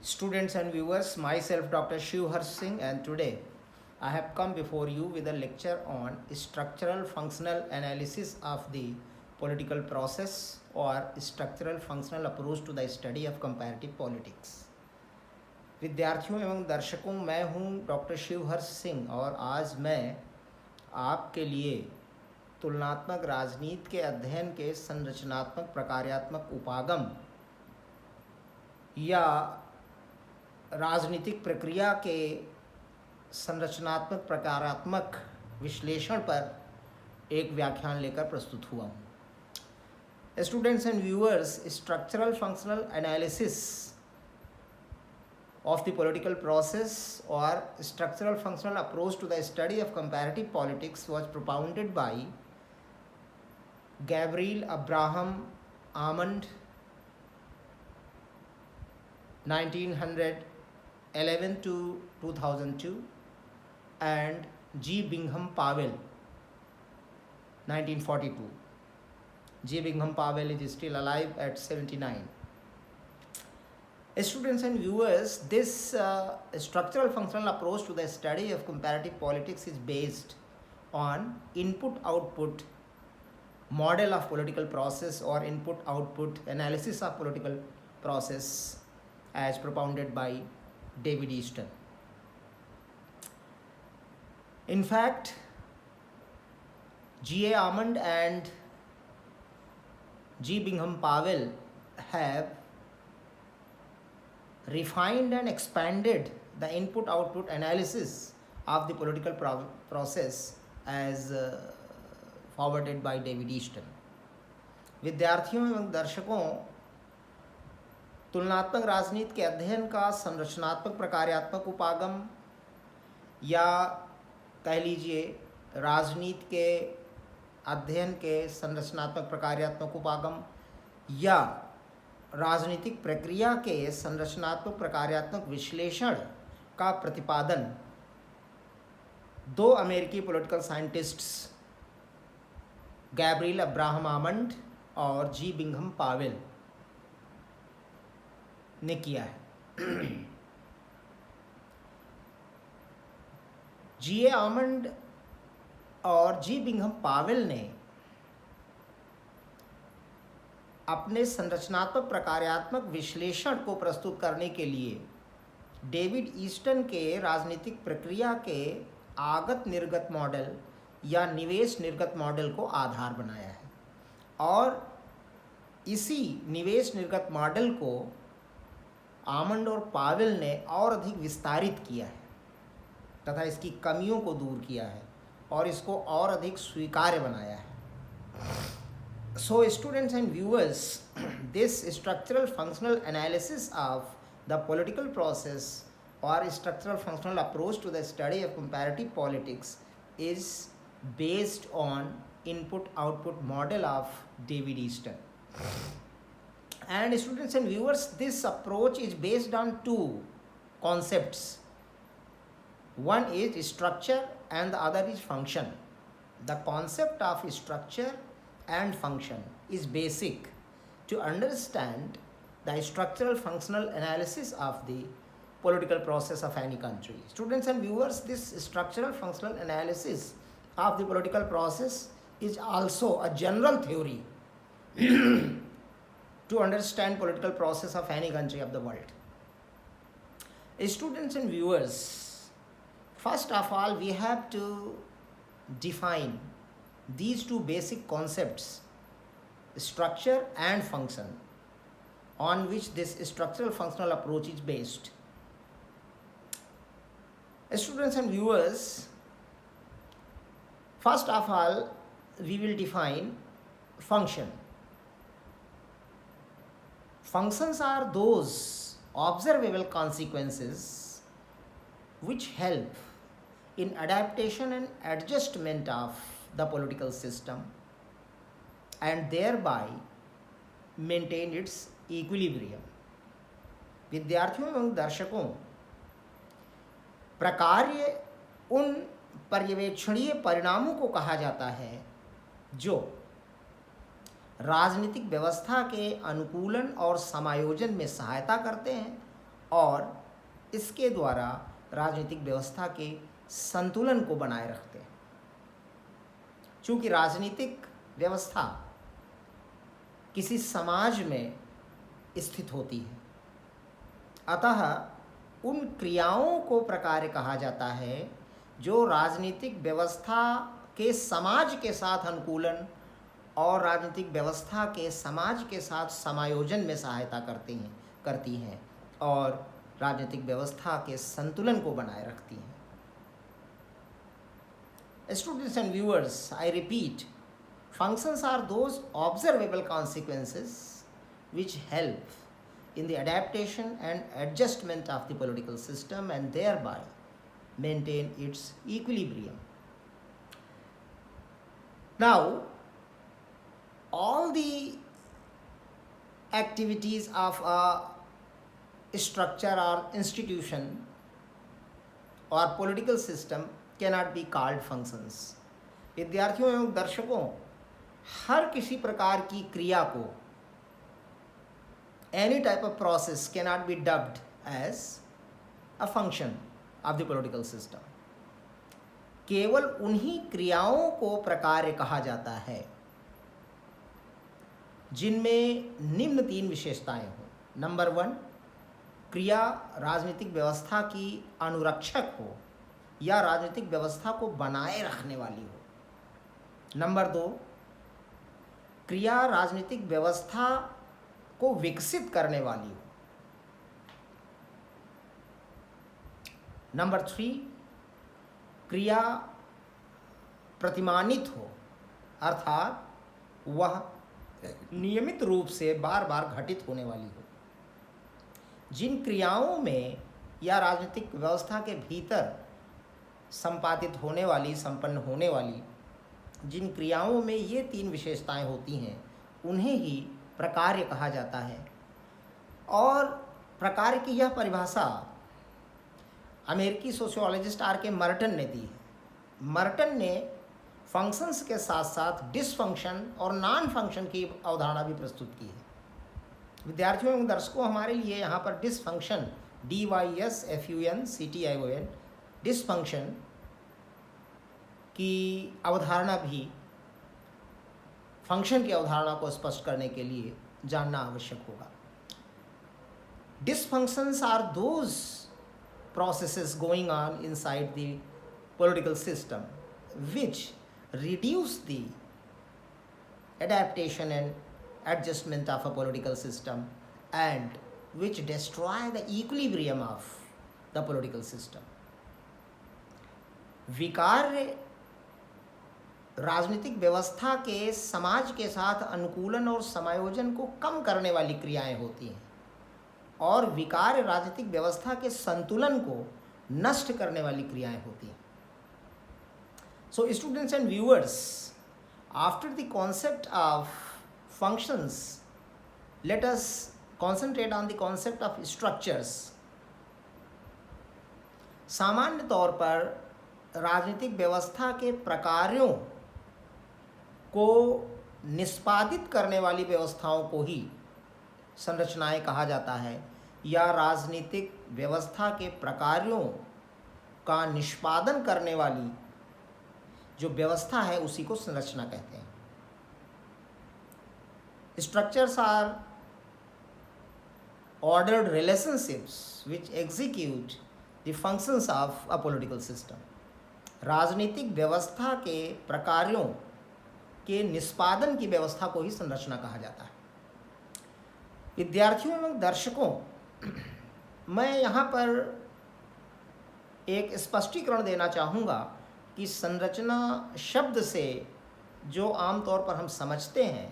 Students and viewers, myself Dr. Shiv Harsh Singh, and today I have come before you with a lecture on structural functional analysis of the political process or structural functional approach to the study of comparative politics. विद्यार्थियों एवं दर्शकों, मैं हूं doctor Shiv Harsh Singh और आज मैं आपके लिए तुलनात्मक राजनीति के अध्ययन के संरचनात्मक प्रकार्यात्मक उपागम या राजनीतिक प्रक्रिया के संरचनात्मक प्रकारात्मक विश्लेषण पर एक व्याख्यान लेकर प्रस्तुत हुआ हूँ। Students and viewers, structural functional analysis of the political process or structural functional approach to the study of comparative politics was propounded by Gabriel Abraham Almond 1911 to 2002 and G. Bingham Powell 1942. G. Bingham Powell is still alive at 79. Students and viewers, this structural functional approach to the study of comparative politics is based on input-output model of political process or input-output analysis of political process as propounded by David Easton. In fact, G. A. Almond and G. Bingham Powell have refined and expanded the input-output analysis of the political process as forwarded by David Easton. विद्यार्थियों एवं दर्शकों, तुलनात्मक राजनीति के अध्ययन का संरचनात्मक प्रकार्यात्मक उपागम या कह लीजिए राजनीति के अध्ययन के संरचनात्मक प्रकार्यात्मक उपागम या राजनीतिक प्रक्रिया के संरचनात्मक प्रकार्यात्मक विश्लेषण का प्रतिपादन दो अमेरिकी political scientists Gabriel Abraham almond और जी बिंघम पावेल ने किया है। जी ए आमंड और जी बिंघम पावेल ने अपने संरचनात्मक प्रकार्यात्मक विश्लेषण को प्रस्तुत करने के लिए डेविड ईस्टन के राजनीतिक प्रक्रिया के आगत निर्गत मॉडल या निवेश निर्गत मॉडल को आधार बनाया है और इसी निवेश निर्गत मॉडल को आमंड और पावेल ने और अधिक विस्तारित किया है तथा इसकी कमियों को दूर किया है और इसको और अधिक स्वीकार्य बनाया है। So students and viewers, this structural functional analysis of the political process or structural functional approach to the study of comparative politics is based on input-output model of David Easton. And students and viewers, this approach is based on two concepts. One is structure and the other is function. The concept of structure and function is basic to understand the structural functional analysis of the political process of any country. Students and viewers, this structural functional analysis of the political process is also a general theory to understand political process of any country of the world. Students and viewers, first of all, we have to define these two basic concepts, structure and function, on which this structural functional approach is based. Students and viewers, first of all, we will define function. Functions are those observable consequences which help in adaptation and adjustment of the political system and thereby maintain its equilibrium. विद्यार्थियों एवं दर्शकों, प्रकार्य उन पर्यवेक्षणीय परिणामों को कहा जाता है जो राजनीतिक व्यवस्था के अनुकूलन और समायोजन में सहायता करते हैं और इसके द्वारा राजनीतिक व्यवस्था के संतुलन को बनाए रखते हैं। चूँकि राजनीतिक व्यवस्था किसी समाज में स्थित होती है, अतः उन क्रियाओं को प्रकार्य कहा जाता है जो राजनीतिक व्यवस्था के समाज के साथ अनुकूलन और राजनीतिक व्यवस्था के समाज के साथ समायोजन में सहायता करती हैं और राजनीतिक व्यवस्था के संतुलन को बनाए रखती हैं। Students and viewers, I repeat, functions are those observable consequences which help in the adaptation and adjustment of the political system and thereby maintain its equilibrium. Now, all the activities of a structure or institution or political system cannot be called functions. विद्यार्थियों एवं दर्शकों, हर किसी प्रकार की क्रिया को any type of process cannot be dubbed as a function of the political system. केवल उन्हीं क्रियाओं को प्रकार्य कहा जाता है जिनमें निम्न 3 विशेषताएं हों। नंबर 1, क्रिया राजनीतिक व्यवस्था की अनुरक्षक हो या राजनीतिक व्यवस्था को बनाए रखने वाली हो। नंबर 2, क्रिया राजनीतिक व्यवस्था को विकसित करने वाली हो। नंबर 3, क्रिया प्रतिमानित हो, अर्थात वह नियमित रूप से बार बार घटित होने वाली हो। जिन क्रियाओं में या राजनीतिक व्यवस्था के भीतर संपादित होने वाली, संपन्न होने वाली जिन क्रियाओं में ये 3 विशेषताएं होती हैं, उन्हें ही प्रकार्य कहा जाता है। और प्रकार्य की यह परिभाषा अमेरिकी सोशियोलॉजिस्ट R.K. मर्टन ने दी है। मर्टन ने फंक्शंस के साथ साथ डिसफंक्शन और नॉन फंक्शन की अवधारणा भी प्रस्तुत की है। विद्यार्थियों एवं दर्शकों, हमारे लिए यहाँ पर डिसफंक्शन DYSFUNCTION डिसफंक्शन की अवधारणा भी फंक्शन की अवधारणा को स्पष्ट करने के लिए जानना आवश्यक होगा। Dysfunctions are those processes going on inside the political system which reduce the adaptation and adjustment of a political system and which destroy the equilibrium of the political system. विकार्य राजनीतिक व्यवस्था के समाज के साथ अनुकूलन और समायोजन को कम करने वाली क्रियाएं होती हैं और विकार्य राजनीतिक व्यवस्था के संतुलन को नष्ट करने वाली क्रियाएं होती हैं। So students and viewers, after the concept of functions, let us concentrate on the concept of structures. सामान्य तौर पर राजनीतिक व्यवस्था के प्रकारों को निष्पादित करने वाली व्यवस्थाओं को ही संरचनाएं कहा जाता है या राजनीतिक व्यवस्था के प्रकारों का निष्पादन करने वाली जो व्यवस्था है उसी को संरचना कहते हैं। Structures are ordered relationships which execute the functions of a political system. राजनीतिक व्यवस्था के प्रकारों के निष्पादन की व्यवस्था को ही संरचना कहा जाता है। विद्यार्थियों एवं दर्शकों, मैं यहाँ पर एक स्पष्टीकरण देना चाहूँगा कि संरचना शब्द से जो आमतौर पर हम समझते हैं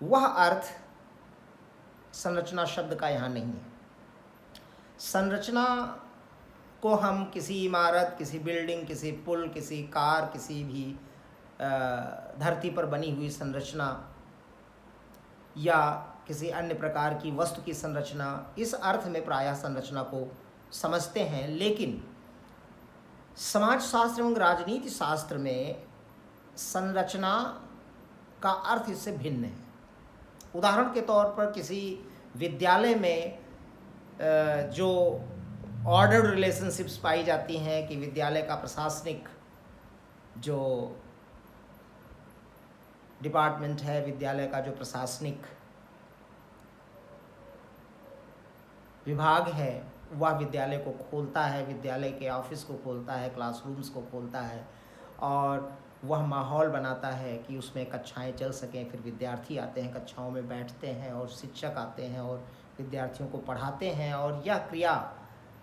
वह अर्थ संरचना शब्द का यहाँ नहीं है। संरचना को हम किसी इमारत, किसी बिल्डिंग, किसी पुल, किसी कार, किसी भी धरती पर बनी हुई संरचना या किसी अन्य प्रकार की वस्तु की संरचना, इस अर्थ में प्रायः संरचना को समझते हैं। लेकिन समाजशास्त्र एवं राजनीति शास्त्र में संरचना का अर्थ इससे भिन्न है। उदाहरण के तौर पर किसी विद्यालय में जो ऑर्डर्ड रिलेशनशिप्स पाई जाती हैं कि विद्यालय का प्रशासनिक जो डिपार्टमेंट है, विद्यालय का जो प्रशासनिक विभाग है, वह विद्यालय को खोलता है, विद्यालय के ऑफिस को खोलता है, क्लासरूम्स को खोलता है और वह माहौल बनाता है कि उसमें कक्षाएं चल सकें। फिर विद्यार्थी आते हैं, कक्षाओं में बैठते हैं और शिक्षक आते हैं और विद्यार्थियों को पढ़ाते हैं और यह क्रिया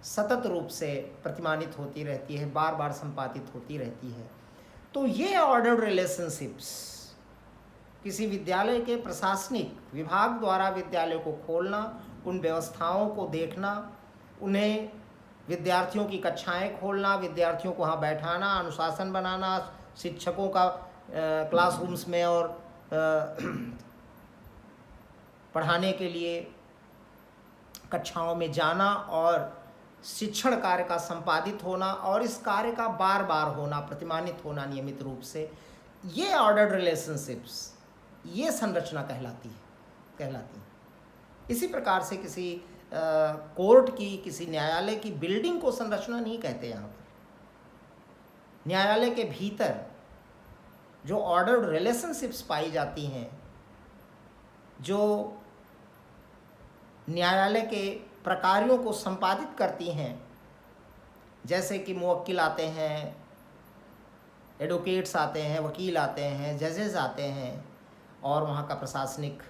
सतत रूप से प्रतिमानित होती रहती है, बार बार संपादित होती रहती है। तो ये ऑर्डर्ड रिलेशनशिप्स किसी विद्यालय के प्रशासनिक विभाग द्वारा विद्यालय को खोलना, उन व्यवस्थाओं को देखना, उन्हें विद्यार्थियों की कक्षाएं खोलना, विद्यार्थियों को वहाँ बैठाना, अनुशासन बनाना, शिक्षकों का क्लासरूम्स में और पढ़ाने के लिए कक्षाओं में जाना और शिक्षण कार्य का संपादित होना और इस कार्य का बार बार होना, प्रतिमानित होना नियमित रूप से, ये ऑर्डर्ड रिलेशनशिप्स, ये संरचना कहलाती है। इसी प्रकार से किसी कोर्ट की, किसी न्यायालय की बिल्डिंग को संरचना नहीं कहते। यहाँ पर न्यायालय के भीतर जो ऑर्डर्ड रिलेशनशिप्स पाई जाती हैं, जो न्यायालय के प्रकारों को संपादित करती हैं, जैसे कि मुवक्किल आते हैं, एडवोकेट्स आते हैं, वकील आते हैं, जजेस आते हैं और वहाँ का प्रशासनिक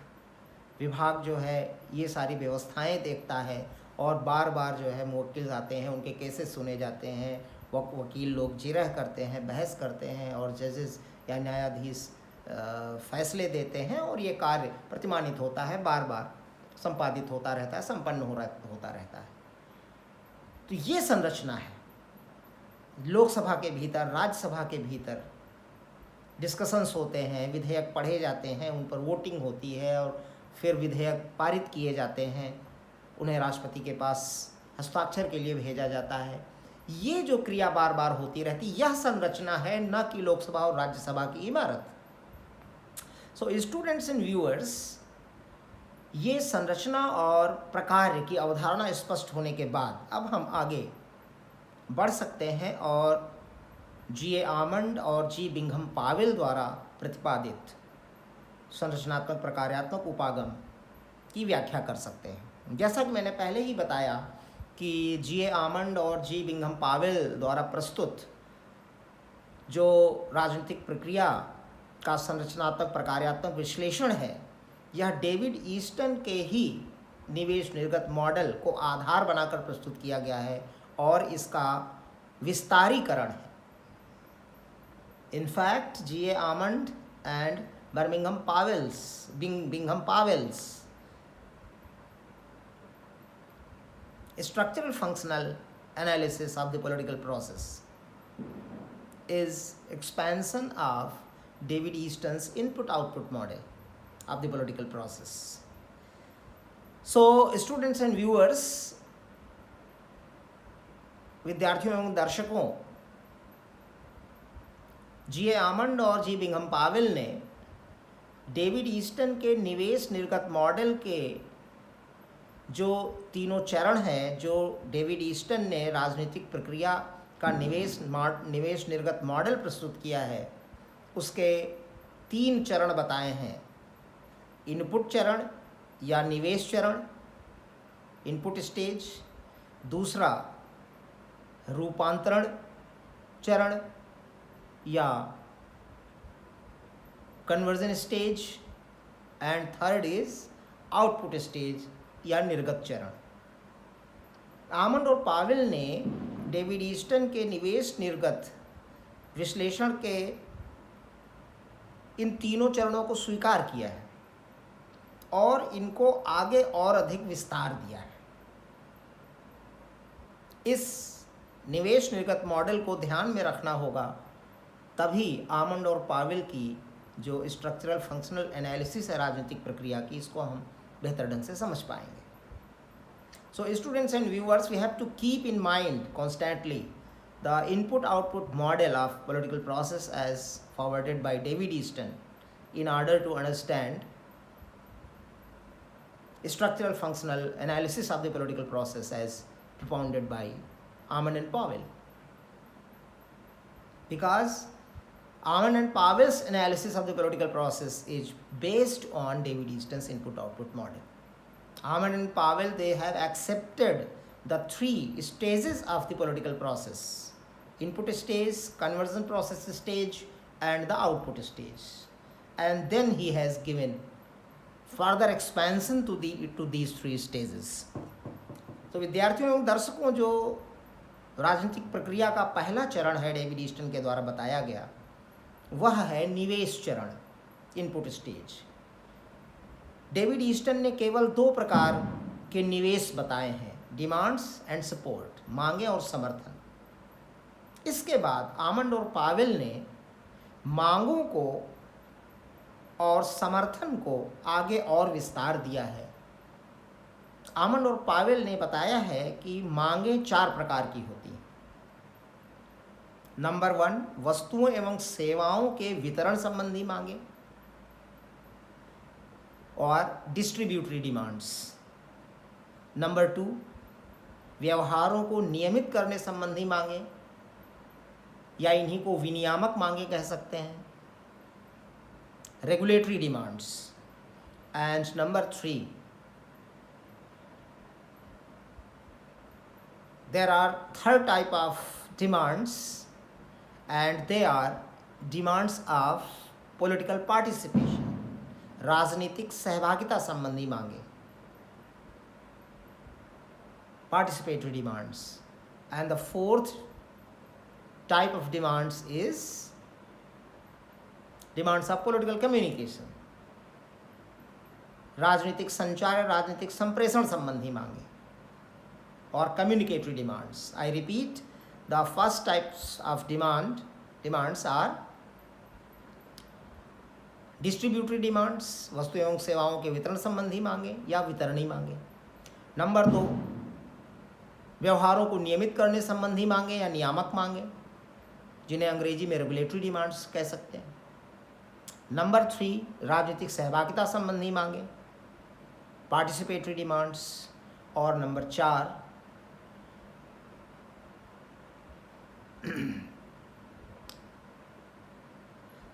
विभाग जो है ये सारी व्यवस्थाएं देखता है और बार बार जो है मुवक्किल आते हैं, उनके केसेस सुने जाते हैं, वकील लोग जिरह करते हैं, बहस करते हैं और जजेस या न्यायाधीश फैसले देते हैं और ये कार्य प्रतिमानित होता है, बार बार संपादित होता रहता है, संपन्न होता रहता है। तो ये संरचना है। लोकसभा के भीतर, राज्यसभा के भीतर डिस्कशंस होते हैं, विधेयक पढ़े जाते हैं, उन पर वोटिंग होती है और फिर विधेयक पारित किए जाते हैं, उन्हें राष्ट्रपति के पास हस्ताक्षर के लिए भेजा जाता है। ये जो क्रिया बार बार होती रहती, यह संरचना है, न कि लोकसभा और राज्यसभा की इमारत। सो स्टूडेंट्स एंड व्यूअर्स, ये संरचना और प्रकार की अवधारणा स्पष्ट होने के बाद अब हम आगे बढ़ सकते हैं और G.A. आमंड और G. बिंघम पावेल द्वारा प्रतिपादित संरचनात्मक प्रकार्यात्मक उपागम की व्याख्या कर सकते हैं। जैसा कि मैंने पहले ही बताया कि G.A. आमंड और G. बिंघम पावेल द्वारा प्रस्तुत जो राजनीतिक प्रक्रिया का संरचनात्मक प्रकार्यात्मक विश्लेषण है, यह डेविड ईस्टन के ही निवेश निर्गत मॉडल को आधार बनाकर प्रस्तुत किया गया है और इसका विस्तारीकरण है। In fact, G.A. Almond and Bingham Powell's structural functional analysis of the political process is expansion of David Easton's input-output model of the political process. So, students and viewers, विद्यार्थियों एवं दर्शकों, G.A. आमंड और G. Bingham Pavel ने David Easton के निवेश निर्गत model के जो तीनों चरण हैं, जो डेविड ईस्टन ने राजनीतिक प्रक्रिया का निवेश निर्गत मॉडल प्रस्तुत किया है, उसके 3 चरण बताए हैं। इनपुट चरण या निवेश चरण, इनपुट स्टेज, दूसरा रूपांतरण चरण या conversion stage and third is output stage या निर्गत चरण। आमंड और पावेल ने डेविड ईस्टन के निवेश निर्गत विश्लेषण के इन तीनों चरणों को स्वीकार किया है और इनको आगे और अधिक विस्तार दिया है। इस निवेश निर्गत मॉडल को ध्यान में रखना होगा, तभी आमंड और पावेल की जो स्ट्रक्चरल फंक्शनल एनालिसिस है राजनीतिक प्रक्रिया की, इसको हम बेहतर ढंग से समझ पाएंगे। So students and viewers, we have to keep in mind constantly the input output model of political process as forwarded by David Easton in order to understand structural functional analysis of the political process as propounded by Ammon and Powell. Because Ammon and Powell's analysis of the political process is based on David Easton's input-output model. Ammon and Powell, they have accepted the three stages of the political process: input stage, conversion process stage, and the output stage. And then he has given further expansion to these three stages. तो विद्यार्थियों एवं दर्शकों, जो राजनीतिक प्रक्रिया का पहला चरण है डेविड ईस्टन के द्वारा बताया गया, वह है निवेश चरण, इनपुट स्टेज। डेविड ईस्टन ने केवल दो प्रकार के निवेश बताए हैं, डिमांड्स एंड सपोर्ट, मांगे और समर्थन। इसके बाद आमंड और पावेल ने मांगों को और समर्थन को आगे और विस्तार दिया है। आमंड और पावेल ने बताया है कि मांगें चार प्रकार की होती हैं। नंबर 1, वस्तुओं एवं सेवाओं के वितरण संबंधी मांगे और डिस्ट्रीब्यूटरी डिमांड्स। नंबर 2, व्यवहारों को नियमित करने संबंधी मांगे, या इन्हीं को विनियामक मांगे कह सकते हैं, regulatory demands. And number 3, there are third type of demands, and they are demands of political participation, राजनीतिक सहभागिता संबंधी मांगे, participatory demands. And the fourth type of demands is demands of political communication, राजनीतिक संचार, राजनीतिक संप्रेषण संबंधी मांगे और communicatory demands. I repeat, the first types of demands are distributory demands, वस्तु एवं सेवाओं के वितरण संबंधी मांगे या वितरणी मांगे। नंबर 2, व्यवहारों को नियमित करने संबंधी मांगे या नियामक मांगे, जिन्हें अंग्रेजी में रेगुलेटरी डिमांड्स कह सकते हैं। नंबर 3, राजनीतिक सहभागिता संबंधी मांगे, पार्टिसिपेटरी डिमांड्स। और नंबर 4,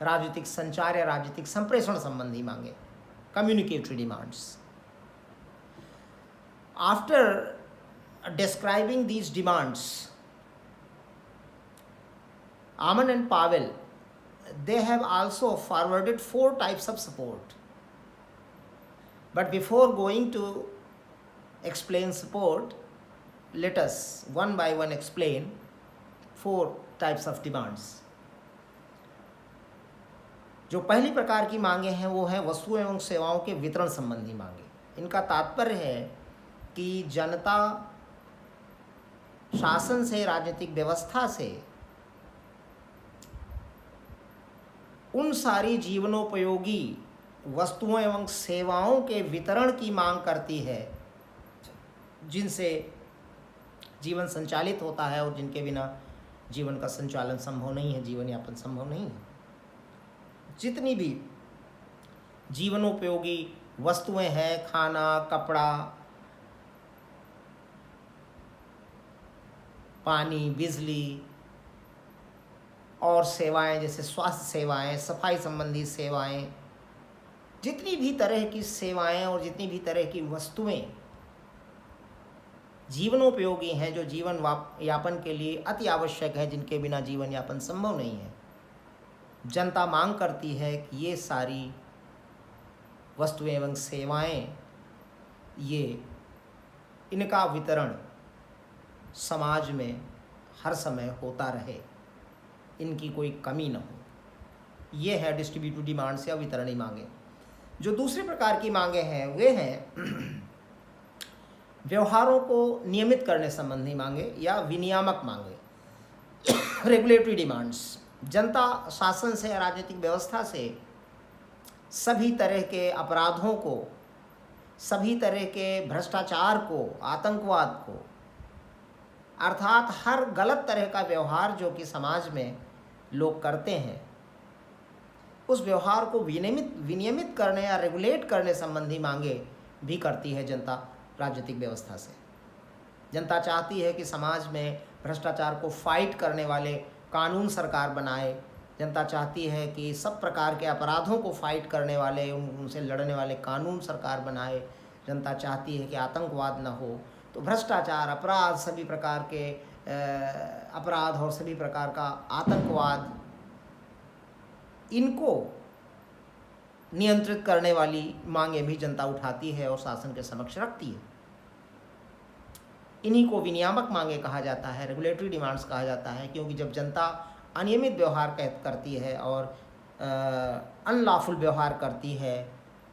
राजनीतिक संचार या राजनीतिक संप्रेषण संबंधी मांगे, communicatory demands. After describing these demands, Ammon and Powell, they have also forwarded 4 types of support. But before going to explain support, let us one by one explain 4 types of demands. जो पहली प्रकार की मांगे हैं वो है वस्तुओं एवं सेवाओं के वितरण संबंधी मांगे। इनका तात्पर्य है कि जनता शासन से, राजनीतिक व्यवस्था से उन सारी जीवनोपयोगी वस्तुओं एवं सेवाओं के वितरण की मांग करती है जिनसे जीवन संचालित होता है और जिनके बिना जीवन का संचालन संभव नहीं है, जीवन यापन संभव नहीं है। जितनी भी जीवनोपयोगी वस्तुएं हैं, खाना, कपड़ा, पानी, बिजली और सेवाएं जैसे स्वास्थ्य सेवाएं, सफाई संबंधी सेवाएं, जितनी भी तरह की सेवाएं और जितनी भी तरह की वस्तुएं जीवनोपयोगी हैं, जो जीवन यापन के लिए अति आवश्यक है, जिनके बिना जीवन यापन संभव नहीं है, जनता मांग करती है कि ये सारी वस्तुएं एवं सेवाएं, ये इनका वितरण समाज में हर समय होता रहे, इनकी कोई कमी न हो। ये है डिस्ट्रीब्यूटिव डिमांड्स या वितरणी मांगे। जो दूसरे प्रकार की मांगे हैं वे हैं व्यवहारों को नियमित करने संबंधी मांगे या विनियामक मांगे, रेगुलेटरी डिमांड्स। जनता शासन से, राजनीतिक व्यवस्था से सभी तरह के अपराधों को, सभी तरह के भ्रष्टाचार को, आतंकवाद को, अर्थात हर गलत तरह का व्यवहार जो कि समाज में लोग करते हैं, उस व्यवहार को विनियमित करने या रेगुलेट करने संबंधी मांगे भी करती है जनता राजनीतिक व्यवस्था से। जनता चाहती है कि समाज में भ्रष्टाचार को फाइट करने वाले कानून सरकार बनाए। जनता चाहती है कि सब प्रकार के अपराधों को फाइट करने वाले, उनसे लड़ने वाले कानून सरकार बनाए। जनता चाहती है कि आतंकवाद न हो। तो भ्रष्टाचार, अपराध, सभी प्रकार के अपराध और सभी प्रकार का आतंकवाद, इनको नियंत्रित करने वाली मांगें भी जनता उठाती है और शासन के समक्ष रखती है। इन्हीं को विनियामक मांगे कहा जाता है, रेगुलेटरी डिमांड्स कहा जाता है, क्योंकि जब जनता अनियमित व्यवहार करती है और अनलॉफुल व्यवहार करती है,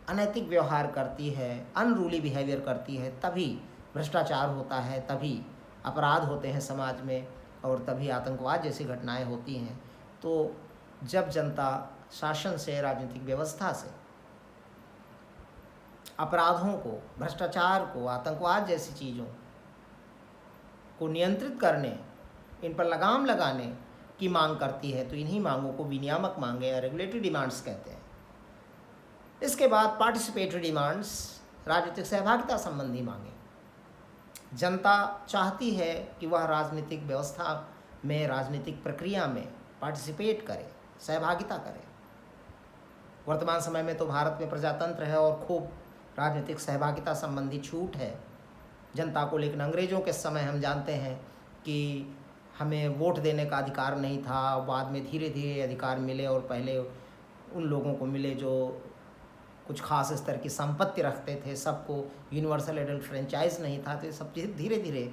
अनैतिक व्यवहार करती है, अनरूली बिहेवियर करती है, तभी भ्रष्टाचार होता है, तभी अपराध होते हैं समाज में और तभी आतंकवाद जैसी घटनाएं होती हैं। तो जब जनता शासन से, राजनीतिक व्यवस्था से अपराधों को, भ्रष्टाचार को, आतंकवाद जैसी चीज़ों को नियंत्रित करने, इन पर लगाम लगाने की मांग करती है, तो इन्हीं मांगों को विनियामक मांगे या रेगुलेटरी डिमांड्स कहते हैं। इसके बाद पार्टिसिपेटरी डिमांड्स, राजनीतिक सहभागिता संबंधी मांगे। जनता चाहती है कि वह राजनीतिक व्यवस्था में, राजनीतिक प्रक्रिया में पार्टिसिपेट करे, सहभागिता करे। वर्तमान समय में तो भारत में प्रजातंत्र है और खूब राजनीतिक सहभागिता संबंधी छूट है जनता को, लेकिन अंग्रेज़ों के समय हम जानते हैं कि हमें वोट देने का अधिकार नहीं था। बाद में धीरे धीरे अधिकार मिले और पहले उन लोगों को मिले जो कुछ खास स्तर की संपत्ति रखते थे, सबको यूनिवर्सल एडल्ट फ्रेंचाइज नहीं था, तो सब धीरे धीरे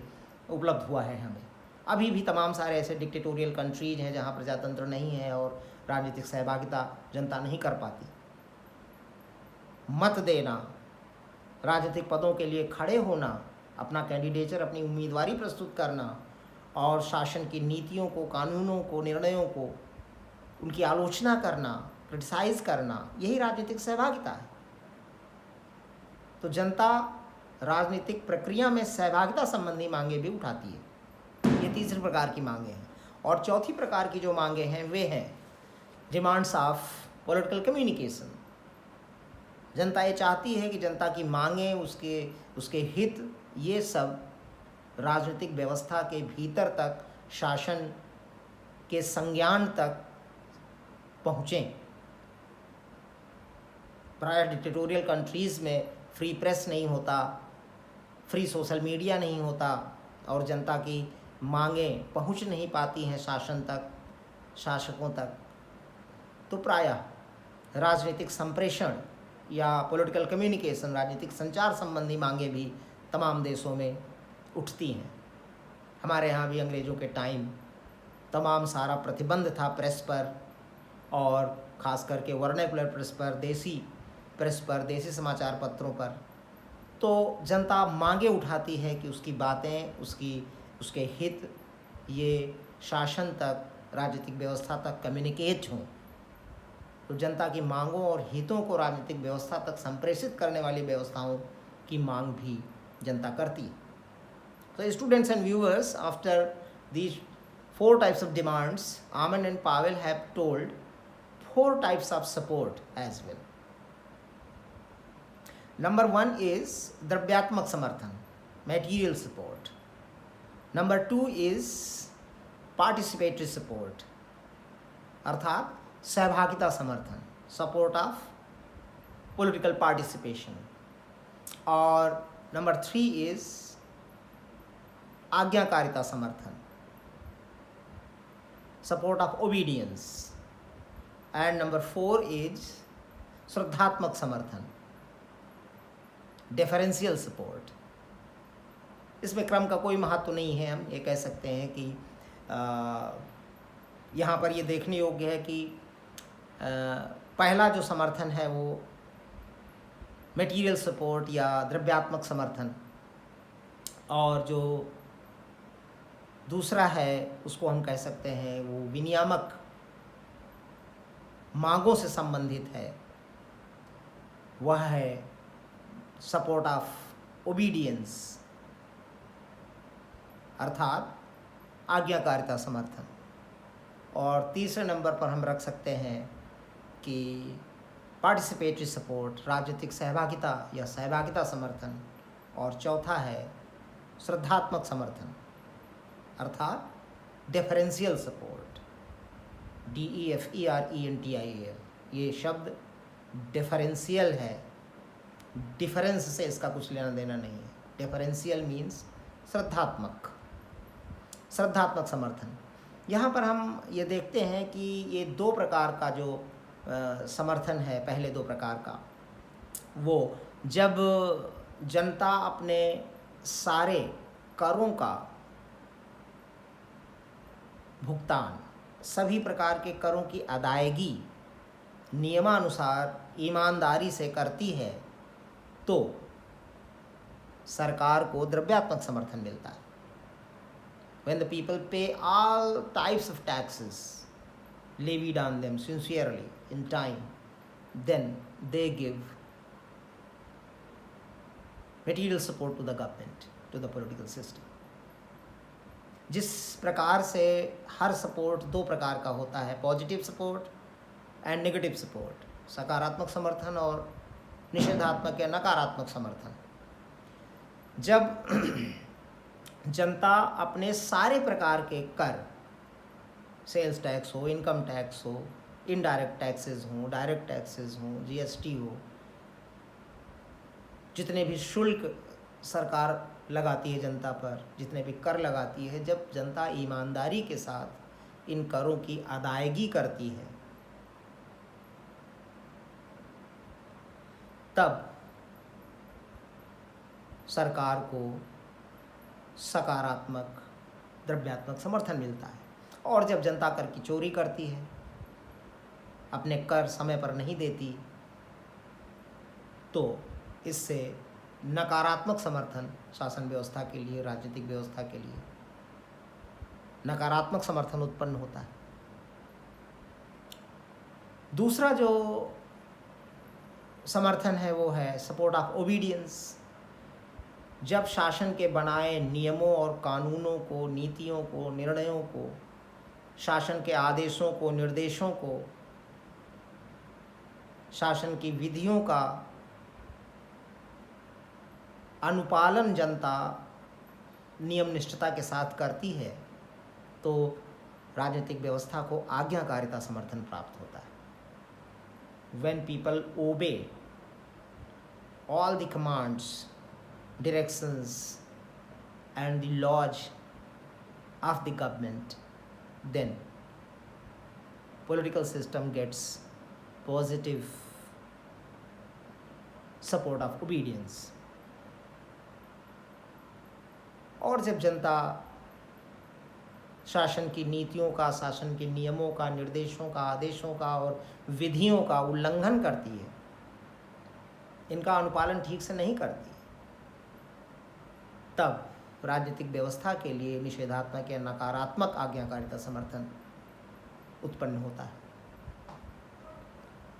उपलब्ध हुआ है हमें। अभी भी तमाम सारे ऐसे डिक्टेटोरियल कंट्रीज हैं जहाँ प्रजातंत्र नहीं है और राजनीतिक सहभागिता जनता नहीं कर पाती। मत देना, राजनीतिक पदों के लिए खड़े होना, अपना कैंडिडेचर, अपनी उम्मीदवारी प्रस्तुत करना और शासन की नीतियों को, कानूनों को, निर्णयों को, उनकी आलोचना करना, क्रिटिसाइज करना, यही राजनीतिक सहभागिता है। तो जनता राजनीतिक प्रक्रिया में सहभागिता संबंधी मांगे भी उठाती है। ये तीसरे प्रकार की मांगे हैं। और चौथी प्रकार की जो मांगे हैं वे हैं डिमांड्स ऑफ पॉलिटिकल कम्युनिकेशन। जनता ये चाहती है कि जनता की मांगे, उसके हित, ये सब राजनीतिक व्यवस्था के भीतर तक, शासन के संज्ञान तक पहुँचें। प्राय डिक्टेटोरियल कंट्रीज़ में फ्री प्रेस नहीं होता, फ्री सोशल मीडिया नहीं होता और जनता की मांगें पहुँच नहीं पाती हैं शासन तक, शासकों तक। तो प्रायः राजनीतिक संप्रेषण या पॉलिटिकल कम्युनिकेशन, राजनीतिक संचार संबंधी मांगे भी तमाम देशों में उठती हैं। हमारे यहाँ भी अंग्रेज़ों के टाइम तमाम सारा प्रतिबंध था प्रेस पर, और ख़ास करके वर्नैकुलर प्रेस पर, देसी प्रेस पर, देसी समाचार पत्रों पर। तो जनता मांगे उठाती है कि उसकी बातें, उसके हित ये शासन तक, राजनीतिक व्यवस्था तक कम्युनिकेट हों। तो जनता की मांगों और हितों को राजनीतिक व्यवस्था तक संप्रेषित करने वाली व्यवस्थाओं की मांग भी जनता करती है। So students and viewers, after these 4 types of demands, Aman and Pavel have told 4 types of support as well. Number 1 is द्रव्यात्मक समर्थन, material support. Number 2 is participatory support, अर्थात सहभागिता समर्थन, support of political participation. और Number 3 is आज्ञाकारिता समर्थन, support of obedience. And Number 4 is श्रद्धात्मक समर्थन, deferential support. इसमें क्रम का कोई महत्व नहीं है। हम ये कह सकते हैं कि यहाँ पर ये देखने योग्य है कि पहला जो समर्थन है वो मटेरियल सपोर्ट या द्रव्यात्मक समर्थन, और जो दूसरा है उसको हम कह सकते हैं वो विनियामक मांगों से संबंधित है, वह है सपोर्ट ऑफ ओबीडियंस, अर्थात आज्ञाकारिता समर्थन। और तीसरे नंबर पर हम रख सकते हैं कि पार्टिसिपेटरी सपोर्ट, राजनीतिक सहभागिता या सहभागिता समर्थन, और चौथा है श्रद्धात्मक समर्थन अर्थात डिफरेंशियल सपोर्ट, DEFERENTIAL। ये शब्द डिफरेंशियल है, डिफरेंस से इसका कुछ लेना देना नहीं है। डिफरेंशियल मीन्स श्रद्धात्मक समर्थन। यहाँ पर हम ये देखते हैं कि ये दो प्रकार का जो समर्थन है, पहले दो प्रकार का, वो जब जनता अपने सारे करों का भुगतान, सभी प्रकार के करों की अदायगी नियमानुसार ईमानदारी से करती है तो सरकार को द्रव्यात्मक समर्थन मिलता है। When the people pay all types of taxes levied on them sincerely in time, then they give material support to the government, to the political system. जिस प्रकार से हर सपोर्ट दो प्रकार का होता है, positive support and negative support, सकारात्मक समर्थन और निषेधात्मक या नकारात्मक समर्थन। जब जनता अपने सारे प्रकार के कर, सेल्स टैक्स हो, इनकम टैक्स हो, इनडायरेक्ट टैक्सेस हो, डायरेक्ट टैक्सेस हो, GST हो, जितने भी शुल्क सरकार लगाती है जनता पर, जितने भी कर लगाती है, जब जनता ईमानदारी के साथ इन करों की अदायगी करती है तब सरकार को सकारात्मक द्रव्यात्मक समर्थन मिलता है। और जब जनता कर की चोरी करती है, अपने कर समय पर नहीं देती, तो इससे नकारात्मक समर्थन शासन व्यवस्था के लिए, राजनीतिक व्यवस्था के लिए नकारात्मक समर्थन उत्पन्न होता है। दूसरा जो समर्थन है वो है सपोर्ट ऑफ ओबीडियंस। जब शासन के बनाए नियमों और कानूनों को, नीतियों को, निर्णयों को, शासन के आदेशों को, निर्देशों को, शासन की विधियों का अनुपालन जनता नियम निष्ठता के साथ करती है तो राजनीतिक व्यवस्था को आज्ञाकारिता समर्थन प्राप्त होता है। When people obey all the commands, directions and the laws of the government, then political system gets positive support of obedience। और जब जनता शासन की नीतियों का, शासन के नियमों का, निर्देशों का, आदेशों का और विधियों का उल्लंघन करती है, इनका अनुपालन ठीक से नहीं करती, तब राजनीतिक व्यवस्था के लिए निषेधात्मक या नकारात्मक आज्ञाकारिता समर्थन उत्पन्न होता है।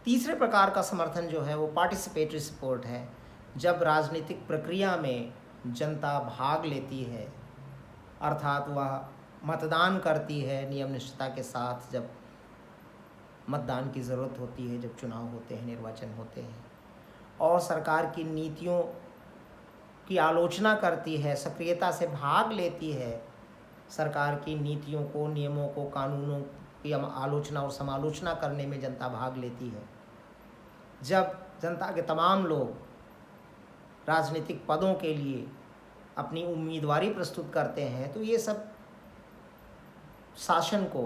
तीसरे प्रकार का समर्थन जो है वो पार्टिसिपेटरी सपोर्ट है। जब राजनीतिक प्रक्रिया में जनता भाग लेती है, अर्थात वह मतदान करती है नियम निष्ठता के साथ, जब मतदान की ज़रूरत होती है, जब चुनाव होते हैं, निर्वाचन होते हैं, और सरकार की नीतियों की आलोचना करती है, सक्रियता से भाग लेती है, सरकार की नीतियों को, नियमों को, कानूनों की आलोचना और समालोचना करने में जनता भाग लेती है। जब जनता के तमाम लोग राजनीतिक पदों के लिए अपनी उम्मीदवारी प्रस्तुत करते हैं तो ये सब शासन को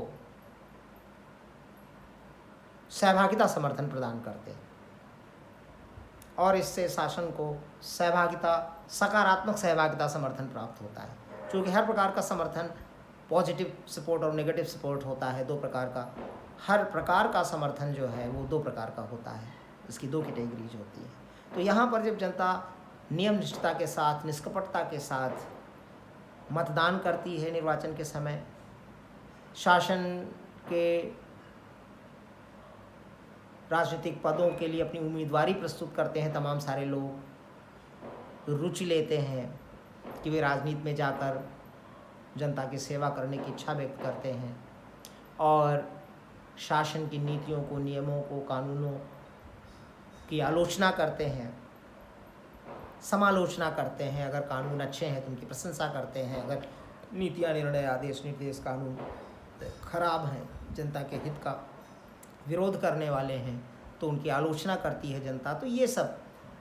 सहभागिता समर्थन प्रदान करते हैं और इससे शासन को सहभागिता, सकारात्मक सहभागिता समर्थन प्राप्त होता है। क्योंकि हर प्रकार का समर्थन, पॉजिटिव सपोर्ट और नेगेटिव सपोर्ट होता है, दो प्रकार का। हर प्रकार का समर्थन जो है वो दो प्रकार का होता है, इसकी दो कैटेगरीज होती है। तो यहाँ पर जब जनता नियम निष्ठता के साथ, निष्कपटता के साथ मतदान करती है निर्वाचन के समय, शासन के राजनीतिक पदों के लिए अपनी उम्मीदवारी प्रस्तुत करते हैं, तमाम सारे लोग रुचि लेते हैं कि वे राजनीति में जाकर जनता की सेवा करने की इच्छा व्यक्त करते हैं और शासन की नीतियों को, नियमों को, कानूनों की आलोचना करते हैं, समालोचना करते हैं। अगर कानून अच्छे हैं तो उनकी प्रशंसा करते हैं, अगर नीतियाँ, निर्णय, आदेश, निर्देश, कानून खराब हैं, जनता के हित का विरोध करने वाले हैं, तो उनकी आलोचना करती है जनता। तो ये सब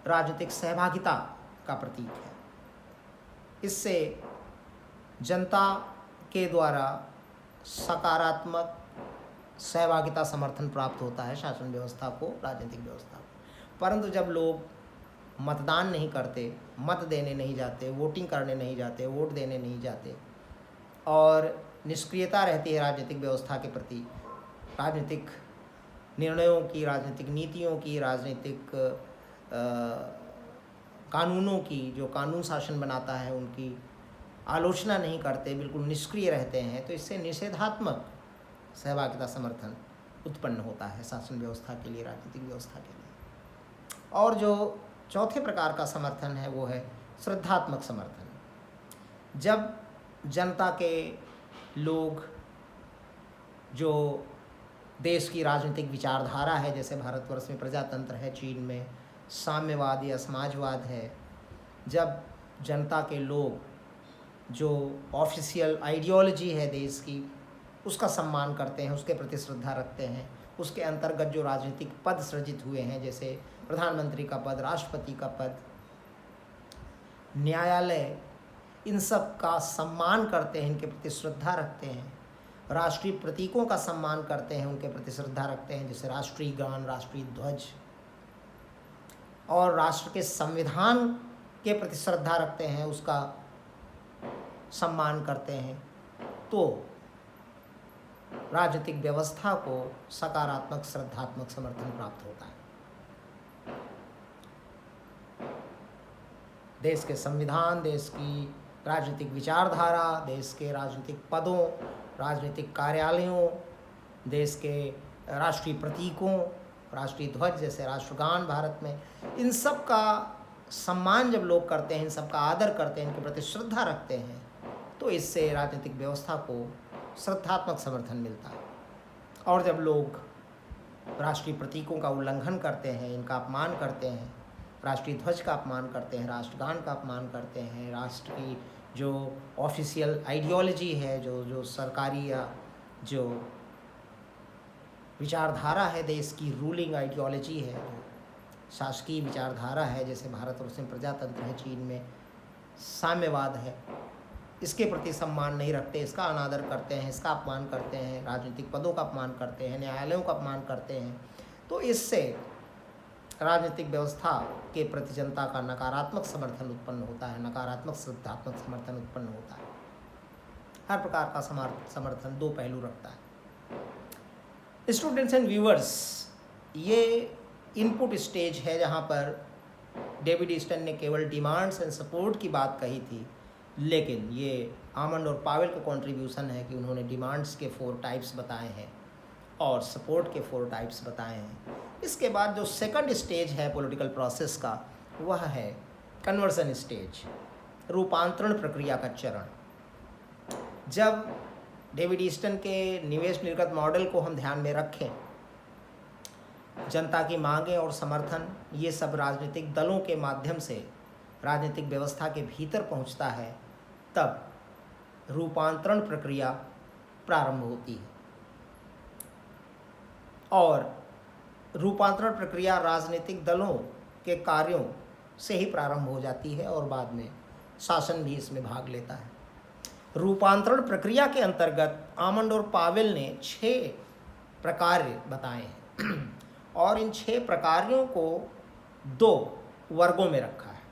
राजनीतिक सहभागिता का प्रतीक है। इससे जनता के द्वारा सकारात्मक सहभागिता समर्थन प्राप्त होता है शासन व्यवस्था को, राजनीतिक व्यवस्था को। परंतु जब लोग मतदान नहीं करते, मत देने नहीं जाते, वोटिंग करने नहीं जाते, वोट देने नहीं जाते और निष्क्रियता रहती है राजनीतिक व्यवस्था के प्रति, राजनीतिक निर्णयों की, राजनीतिक नीतियों की, राजनीतिक कानूनों की, जो कानून शासन बनाता है उनकी आलोचना नहीं करते, बिल्कुल निष्क्रिय रहते हैं, तो इससे निषेधात्मक सहभागिता समर्थन उत्पन्न होता है शासन व्यवस्था के लिए, राजनीतिक व्यवस्था के लिए। और जो चौथे प्रकार का समर्थन है वो है श्रद्धात्मक समर्थन। जब जनता के लोग, जो देश की राजनीतिक विचारधारा है, जैसे भारतवर्ष में प्रजातंत्र है, चीन में साम्यवाद या समाजवाद है, जब जनता के लोग जो ऑफिशियल आइडियोलॉजी है देश की उसका सम्मान करते हैं, उसके प्रति श्रद्धा रखते हैं, उसके अंतर्गत जो राजनीतिक पद सृजित हुए हैं, जैसे प्रधानमंत्री का पद, राष्ट्रपति का पद, न्यायालय, इन सब का सम्मान करते हैं, इनके प्रति श्रद्धा रखते हैं, राष्ट्रीय प्रतीकों का सम्मान करते हैं, उनके प्रति श्रद्धा रखते हैं, जैसे राष्ट्रीय गान, राष्ट्रीय ध्वज, और राष्ट्र के संविधान के प्रति श्रद्धा रखते हैं, उसका सम्मान करते हैं, तो राजनीतिक व्यवस्था को सकारात्मक श्रद्धात्मक समर्थन प्राप्त होता है। देश के संविधान, देश की राजनीतिक विचारधारा, देश के राजनीतिक पदों, राजनीतिक कार्यालयों, देश के राष्ट्रीय प्रतीकों, राष्ट्रीय ध्वज जैसे राष्ट्रगान भारत में, इन सब का सम्मान जब लोग करते हैं, इन सब का आदर करते हैं, इनके प्रति श्रद्धा रखते हैं, तो इससे राजनीतिक व्यवस्था को श्रद्धात्मक समर्थन मिलता है। और जब लोग राष्ट्रीय प्रतीकों का उल्लंघन करते हैं, इनका अपमान करते हैं, राष्ट्रीय ध्वज का अपमान करते हैं, राष्ट्रगान का अपमान करते हैं, राष्ट्र की जो ऑफिशियल आइडियोलॉजी है, जो सरकारी या जो विचारधारा है, देश की रूलिंग आइडियोलॉजी है, जो शासकीय विचारधारा है, जैसे भारतवर्ष में प्रजातंत्र है, चीन में साम्यवाद है, इसके प्रति सम्मान नहीं रखते, इसका अनादर करते हैं, इसका अपमान करते हैं, राजनीतिक पदों का अपमान करते हैं, न्यायालयों का अपमान करते हैं, तो इससे राजनीतिक व्यवस्था के प्रति जनता का नकारात्मक समर्थन उत्पन्न होता है, नकारात्मक श्रद्धात्मक समर्थन उत्पन्न होता है। हर प्रकार का समर्थन दो पहलू रखता है। स्टूडेंट्स एंड व्यूअर्स, ये इनपुट स्टेज है जहाँ पर डेविड ईस्टन ने केवल डिमांड्स एंड सपोर्ट की बात कही थी, लेकिन ये आमंड और पावेल का कंट्रीब्यूशन है कि उन्होंने डिमांड्स के 4 टाइप्स बताए हैं और सपोर्ट के 4 टाइप्स बताए हैं। इसके बाद जो सेकंड स्टेज है पॉलिटिकल प्रोसेस का, वह है कन्वर्सन स्टेज, रूपांतरण प्रक्रिया का चरण। जब डेविड ईस्टन के निवेश निर्गत मॉडल को हम ध्यान में रखें, जनता की मांगें और समर्थन ये सब राजनीतिक दलों के माध्यम से राजनीतिक व्यवस्था के भीतर पहुंचता है, तब रूपांतरण प्रक्रिया प्रारंभ होती है। और रूपांतरण प्रक्रिया राजनीतिक दलों के कार्यों से ही प्रारंभ हो जाती है और बाद में शासन भी इसमें भाग लेता है। रूपांतरण प्रक्रिया के अंतर्गत आमंड और पावेल ने 6 प्रकार बताए हैं और इन 6 प्रकारों को 2 वर्गों में रखा है।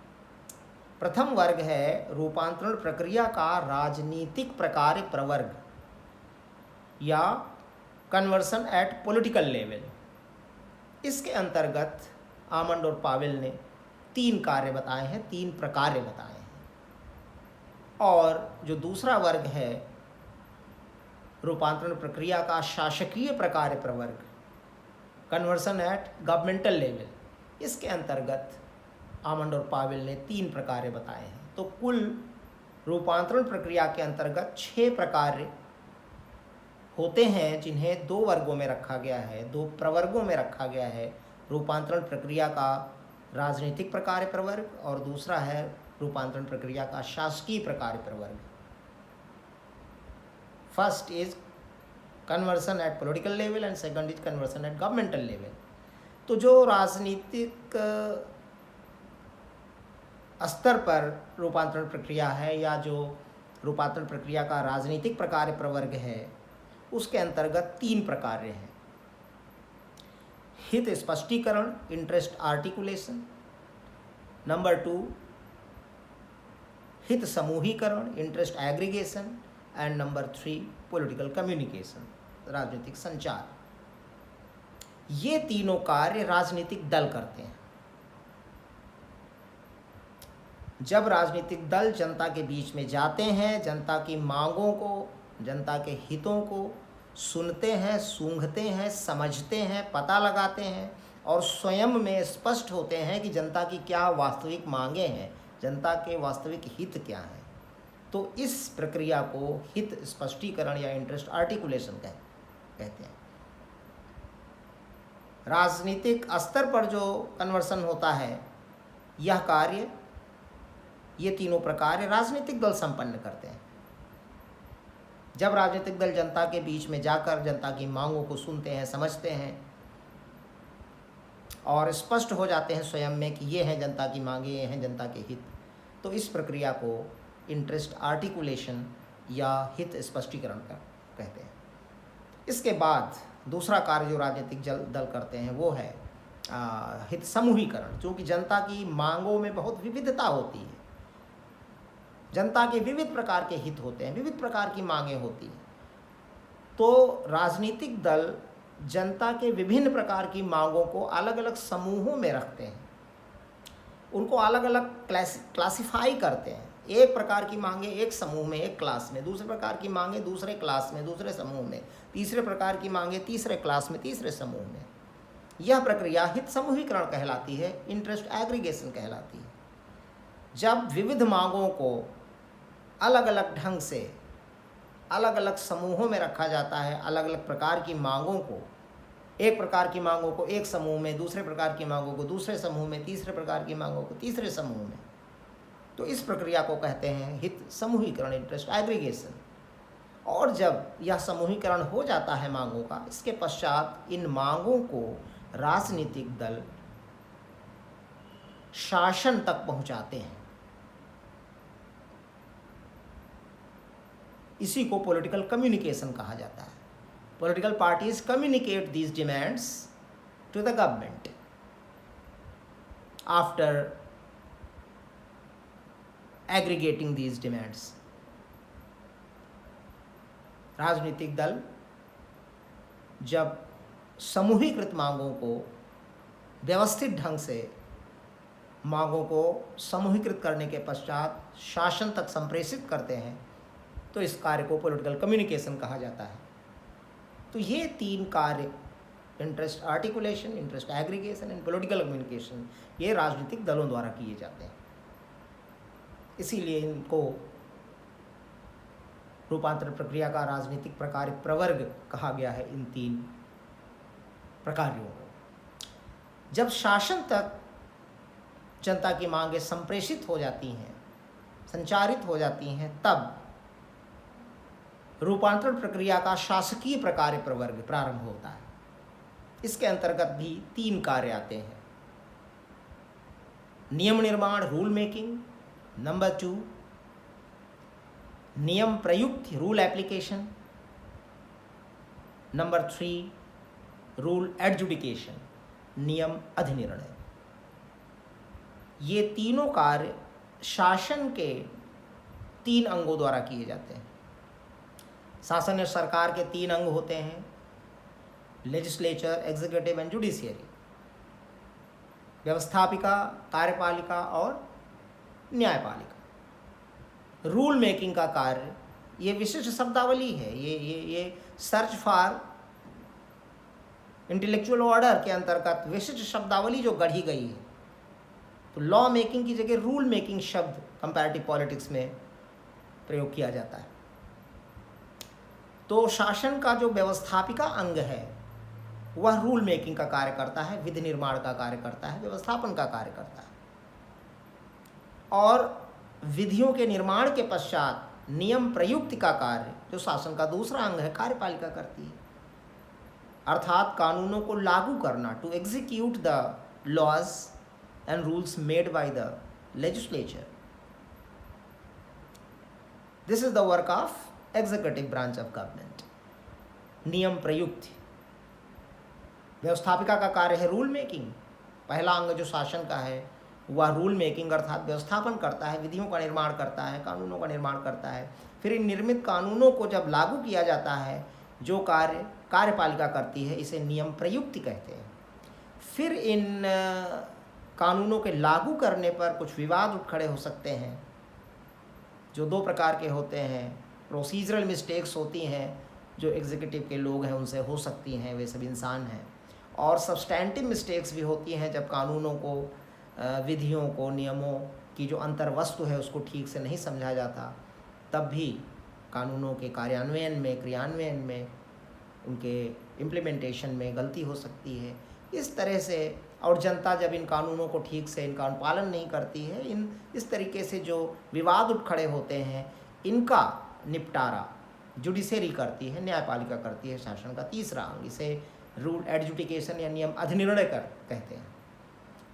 प्रथम वर्ग है रूपांतरण प्रक्रिया का राजनीतिक प्रकार प्रवर्ग या कन्वर्सन एट पॉलिटिकल लेवल। इसके अंतर्गत आमंड और पावेल ने 3 कार्य बताए हैं, 3 प्रकार बताए हैं। और जो दूसरा वर्ग है रूपांतरण प्रक्रिया का शासकीय प्रकार प्रवर्ग, कन्वर्सन एट गवर्नमेंटल लेवल, इसके अंतर्गत आमंड और पावेल ने 3 प्रकार बताए हैं। तो कुल रूपांतरण प्रक्रिया के अंतर्गत 6 प्रकार होते हैं, जिन्हें 2 वर्गों में रखा गया है, 2 प्रवर्गों में रखा गया है, रूपांतरण प्रक्रिया का राजनीतिक प्रकार्य प्रवर्ग और दूसरा है रूपांतरण प्रक्रिया का शासकीय प्रकार्य प्रवर्ग। First is conversion at political level and second is conversion at governmental level. तो जो राजनीतिक स्तर पर रूपांतरण प्रक्रिया है या जो रूपांतरण प्रक्रिया का राजनीतिक प्रकार्य प्रवर्ग है, उसके अंतर्गत 3 प्रकार्य हैं। हित स्पष्टीकरण, इंटरेस्ट आर्टिकुलेशन। नंबर 2 हित समूहीकरण, interest aggregation. And number 3 political communication, राजनीतिक संचार। ये तीनों कार्य राजनीतिक दल करते हैं। जब राजनीतिक दल जनता के बीच में जाते हैं, जनता की मांगों को, जनता के हितों को सुनते हैं, सूंघते हैं, समझते हैं, पता लगाते हैं और स्वयं में स्पष्ट होते हैं कि जनता की क्या वास्तविक मांगें हैं, जनता के वास्तविक हित क्या हैं, तो इस प्रक्रिया को हित स्पष्टीकरण या इंटरेस्ट आर्टिकुलेशन कहते हैं। राजनीतिक स्तर पर जो कन्वर्सन होता है, यह कार्य, ये तीनों प्रकार राजनीतिक दल संपन्न करते हैं। जब राजनीतिक दल जनता के बीच में जाकर जनता की मांगों को सुनते हैं, समझते हैं और स्पष्ट हो जाते हैं स्वयं में कि ये हैं जनता की मांगें, ये हैं जनता के हित, तो इस प्रक्रिया को इंटरेस्ट आर्टिकुलेशन या हित स्पष्टीकरण कहते हैं। इसके बाद दूसरा कार्य जो राजनीतिक दल करते हैं वो है हित समूहीकरण। क्योंकि जनता की मांगों में बहुत विविधता होती है, जनता के विविध प्रकार के हित होते हैं, विविध प्रकार की मांगें होती हैं, तो राजनीतिक दल जनता के विभिन्न प्रकार की मांगों को अलग अलग समूहों में रखते हैं, उनको अलग अलग क्लासिफाई करते हैं। एक प्रकार की मांगे एक समूह में, एक क्लास में, दूसरे प्रकार की मांगे दूसरे क्लास में, दूसरे समूह में, तीसरे प्रकार की मांगे तीसरे क्लास में, तीसरे समूह में। यह प्रक्रिया हित समूहीकरण कहलाती है, इंटरेस्ट एग्रीगेशन कहलाती है। जब विविध मांगों को अलग अलग ढंग से अलग अलग समूहों में रखा जाता है, अलग अलग प्रकार की मांगों को, एक प्रकार की मांगों को एक समूह में, दूसरे प्रकार की मांगों को दूसरे समूह में, तीसरे प्रकार की मांगों को तीसरे समूह में, तो इस प्रक्रिया को कहते हैं हित समूहीकरण, इंटरेस्ट एग्रीगेशन। और जब यह समूहीकरण हो जाता है मांगों का, इसके पश्चात इन मांगों को राजनीतिक दल शासन तक पहुंचाते हैं। इसी को पॉलिटिकल कम्युनिकेशन कहा जाता है। Political parties communicate these demands to the government after aggregating these demands. राजनीतिक दल जब समूहीकृत मांगों को व्यवस्थित ढंग से मांगों को समूहीकृत करने के पश्चात शासन तक संप्रेषित करते हैं, तो इस कार्य को पॉलिटिकल कम्युनिकेशन कहा जाता है। तो ये 3 कार्य, interest articulation, interest aggregation and political communication, ये राजनीतिक दलों द्वारा किए जाते हैं। इसीलिए इनको रूपांतर प्रक्रिया का राजनीतिक प्रकार्य प्रवर्ग कहा गया है, इन 3 प्रकारों को। जब शासन तक जनता की मांगें संप्रेषित हो जाती हैं, संचारित हो जाती हैं, तब रूपांतरण प्रक्रिया का शासकीय प्रकार्य प्रवर्ग प्रारंभ होता है। इसके अंतर्गत भी 3 कार्य आते हैं। नियम निर्माण, रूल मेकिंग। नंबर 2 नियम प्रयुक्त, rule application. Number 3 rule adjudication, नियम अधिनिर्णय। ये तीनों कार्य शासन के 3 अंगों द्वारा किए जाते हैं। शासन और सरकार के 3 अंग होते हैं, लेजिस्लेचर, एग्जीक्यूटिव एंड जुडिशियरी। व्यवस्थापिका, कार्यपालिका और न्यायपालिका। रूल मेकिंग का कार्य, ये विशिष्ट शब्दावली है, ये सर्च फॉर इंटेलेक्चुअल ऑर्डर के अंतर्गत विशिष्ट शब्दावली जो गढ़ी गई है। तो लॉ मेकिंग की जगह रूल मेकिंग शब्द कंपैरेटिव पॉलिटिक्स में प्रयोग किया जाता है। तो शासन का जो व्यवस्थापिका अंग है, वह रूल मेकिंग का कार्य करता है, विधि निर्माण का कार्य करता है, व्यवस्थापन का कार्य करता है। और विधियों के निर्माण के पश्चात नियम प्रयुक्ति का कार्य, जो शासन का दूसरा अंग है, कार्यपालिका करती है। अर्थात कानूनों को लागू करना, to execute the laws and rules made by the legislature. This is the work of executive branch of government. नियम प्रयुक्त। व्यवस्थापिका का कार्य है रूल मेकिंग। पहला अंग जो शासन का है वह रूल मेकिंग अर्थात व्यवस्थापन करता है, विधियों का निर्माण करता है, कानूनों का निर्माण करता है। फिर इन निर्मित कानूनों को जब लागू किया जाता है, जो कार्य कार्यपालिका करती है, इसे नियम प्रयुक्त कहते हैं। फिर इन कानूनों के लागू करने पर कुछ विवाद उठ खड़े हो सकते हैं, जो दो प्रकार के होते हैं। प्रोसीजरल मिस्टेक्स होती हैं जो एग्जीक्यूटिव के लोग हैं उनसे हो सकती हैं, वे सब इंसान हैं। और सब्सटैंटिव मिस्टेक्स भी होती हैं, जब कानूनों को, विधियों को, नियमों की जो अंतर्वस्तु है उसको ठीक से नहीं समझा जाता, तब भी कानूनों के कार्यान्वयन में, क्रियान्वयन में, उनके इम्प्लीमेंटेशन में गलती हो सकती है। इस तरह से, और जनता जब इन कानूनों को ठीक से इनका अनुपालन नहीं करती है, इस तरीके से जो विवाद उठ खड़े होते हैं, इनका निपटारा जुडिशरी करती है, न्यायपालिका करती है, शासन का तीसरा अंग। इसे रूल एडजुडिकेशन या नियम अधिनिर्णय कहते हैं।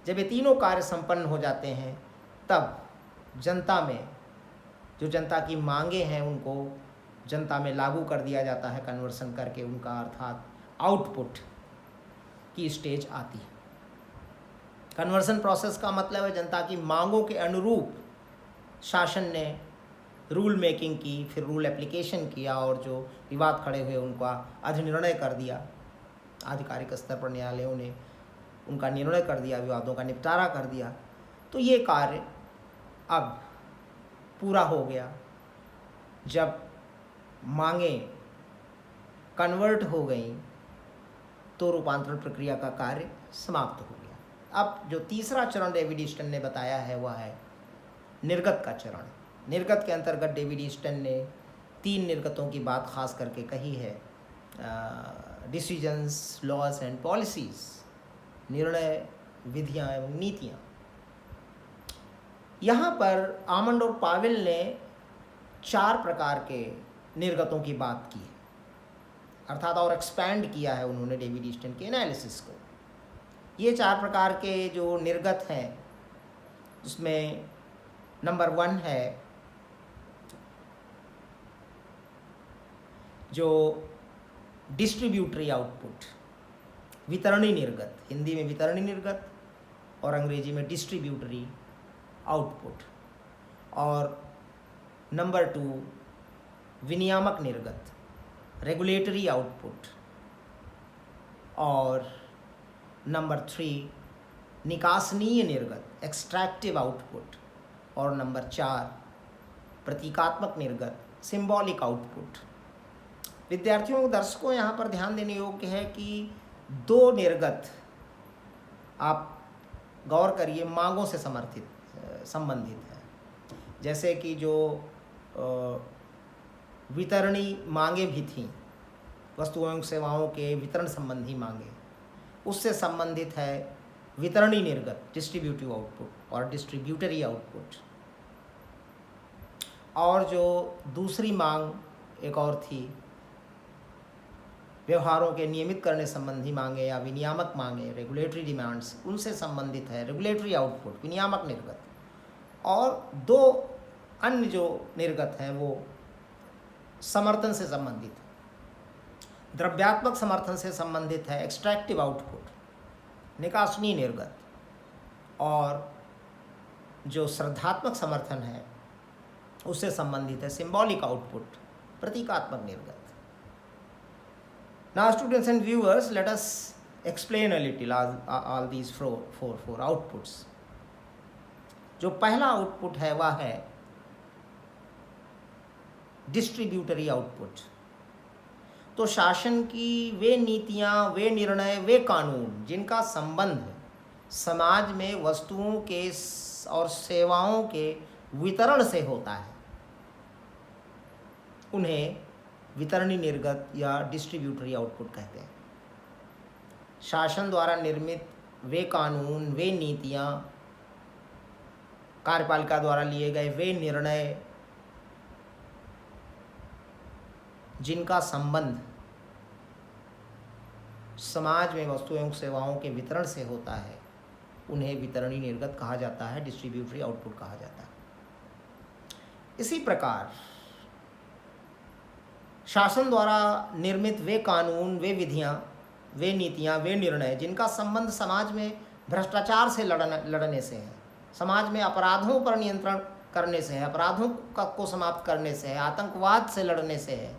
जब ये तीनों कार्य संपन्न हो जाते हैं, तब जनता में जो जनता की मांगे हैं उनको जनता में लागू कर दिया जाता है, कन्वर्सन करके उनका, अर्थात आउटपुट की स्टेज आती है। कन्वर्सन प्रोसेस का मतलब है जनता की मांगों के अनुरूप शासन ने रूल मेकिंग की, फिर रूल एप्लीकेशन किया, और जो विवाद खड़े हुए उनका अधिनिर्णय कर दिया। आधिकारिक स्तर पर न्यायालयों ने उनका निर्णय कर दिया, विवादों का निपटारा कर दिया। तो ये कार्य अब पूरा हो गया। जब मांगे कन्वर्ट हो गई तो रूपांतरण प्रक्रिया का कार्य समाप्त हो गया। अब जो तीसरा चरण डेविड ईस्टन ने बताया है वह है निर्गत का चरण। निर्गत के अंतर्गत डेविड ईस्टन ने 3 निर्गतों की बात खास करके कही है, डिसीजंस, लॉज एंड पॉलिसीज, निर्णय, विधियां एवं नीतियां। यहाँ पर आमंड और पावेल ने 4 प्रकार के निर्गतों की बात की है, अर्थात और एक्सपैंड किया है उन्होंने डेविड ईस्टन के एनालिसिस को। ये 4 प्रकार के जो निर्गत हैं, उसमें नंबर 1 है जो डिस्ट्रीब्यूटरी आउटपुट, वितरणी निर्गत। हिंदी में वितरणी निर्गत और अंग्रेजी में डिस्ट्रीब्यूटरी आउटपुट। और नंबर 2 विनियामक निर्गत, रेगुलेटरी आउटपुट। और नंबर 3 निकासनीय निर्गत, एक्सट्रैक्टिव आउटपुट। और नंबर 4 प्रतीकात्मक निर्गत, सिंबॉलिक आउटपुट। विद्यार्थियों, दर्शकों, यहाँ पर ध्यान देने योग्य है कि 2 निर्गत आप गौर करिए मांगों से संबंधित है। जैसे कि जो वितरणी मांगे भी थीं, वस्तुओं एवं सेवाओं के वितरण संबंधी मांगे, उससे संबंधित है वितरणी निर्गत, डिस्ट्रीब्यूटिव आउटपुट और डिस्ट्रीब्यूटरी आउटपुट। और जो दूसरी मांग एक और थी, व्यवहारों के नियमित करने संबंधी मांगे या विनियामक मांगे, रेगुलेटरी डिमांड्स, उनसे संबंधित है रेगुलेटरी आउटपुट, विनियामक निर्गत। और 2 अन्य जो निर्गत हैं वो समर्थन से संबंधित है। द्रव्यात्मक समर्थन से संबंधित है एक्सट्रैक्टिव आउटपुट, निकासनीय निर्गत। और जो श्रद्धात्मक समर्थन है उससे संबंधित है सिंबॉलिक आउटपुट, प्रतीकात्मक निर्गत। Now students and viewers, let us explain a little all these four outputs. जो पहला आउटपुट है वह है डिस्ट्रीब्यूटरी आउटपुट। तो शासन की वे नीतियां, वे निर्णय, वे कानून जिनका संबंध समाज में वस्तुओं के और सेवाओं के वितरण से होता है, उन्हें वितरणी निर्गत या डिस्ट्रीब्यूटरी आउटपुट कहते हैं। शासन द्वारा निर्मित वे कानून, वे नीतियाँ, कार्यपालिका द्वारा लिए गए वे निर्णय जिनका संबंध समाज में वस्तु एवं सेवाओं के वितरण से होता है, उन्हें वितरणी निर्गत कहा जाता है, डिस्ट्रीब्यूटरी आउटपुट कहा जाता है। इसी प्रकार शासन द्वारा निर्मित वे कानून, वे विधियाँ, वे नीतियाँ, वे निर्णय जिनका संबंध समाज में भ्रष्टाचार से लड़ने से है, समाज में अपराधों पर नियंत्रण करने से है, अपराधों को समाप्त करने से है, आतंकवाद से लड़ने से है,